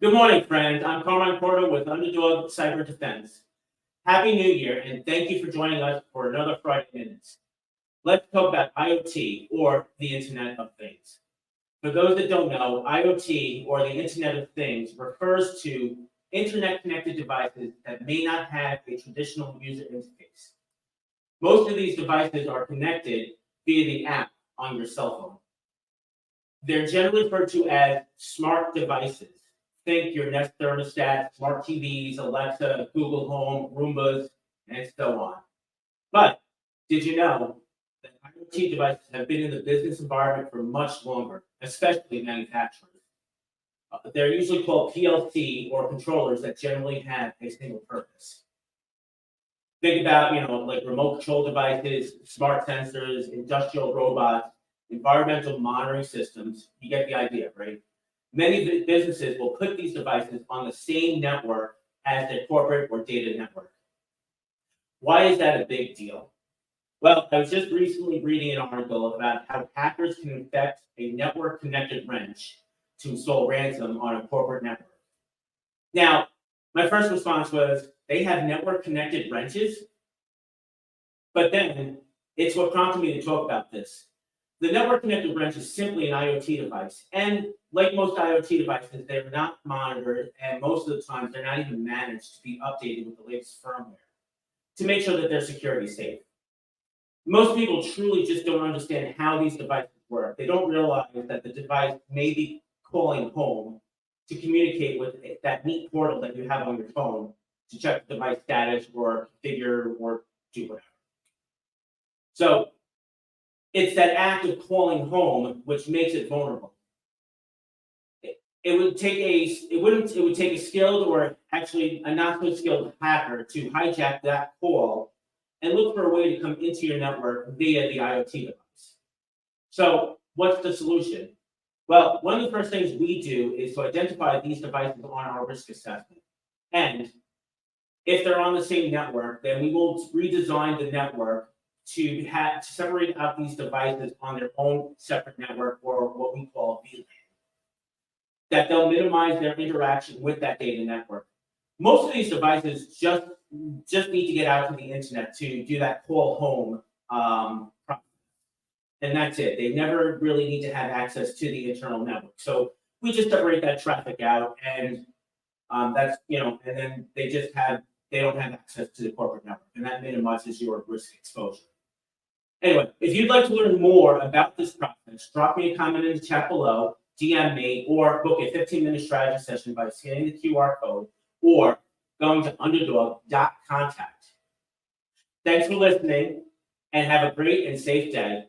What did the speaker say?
Good morning, friends. I'm Carmine Porter with Underdog Cyber Defense. Happy New Year, and thank you for joining us for another Friday Minutes. Let's talk about IoT, or the Internet of Things. For those that don't know, IoT, or the Internet of Things, refers to internet-connected devices that may not have a traditional user interface. Most of these devices are connected via the app on your cell phone. They're generally referred to as smart devices. Think your Nest thermostat, smart TVs, Alexa, Google Home, Roombas, and so on. But did you know that IoT devices have been in the business environment for much longer, especially manufacturers? They're usually called PLC, or controllers that generally have a single purpose. Think about, like remote control devices, smart sensors, industrial robots, environmental monitoring systems. You get the idea, right? Many businesses will put these devices on the same network as their corporate or data network. Why is that a big deal? Well, I was just recently reading an article about how hackers can infect a network-connected wrench to install ransom on a corporate network. Now, my first response was, they have network-connected wrenches? But then, it's what prompted me to talk about this. The network-connected wrench is simply an IoT device, and like most IoT devices, they're not monitored, and most of the time, they're not even managed to be updated with the latest firmware to make sure that their security is safe. Most people truly just don't understand how these devices work. They don't realize that the device may be calling home to communicate with that neat portal that you have on your phone to check the device status or configure or do whatever. So it's that act of calling home which makes it vulnerable. It would take a skilled, or actually a not so skilled hacker to hijack that call and look for a way to come into your network via the IoT device. So what's the solution? Well, one of the first things we do is to identify these devices on our risk assessment. And if they're on the same network, then we will redesign the network to separate out these devices on their own separate network, or what we call VLAN. That they'll minimize their interaction with that data network. Most of these devices just need to get out to the internet to do that call home process. And that's it. They never really need to have access to the internal network. So we just separate that traffic out, and and then they don't have access to the corporate network, and that minimizes your risk exposure. Anyway, if you'd like to learn more about this process, drop me a comment in the chat below, DM me, or book a 15-minute strategy session by scanning the QR code or going to underdog.contact. Thanks for listening, and have a great and safe day.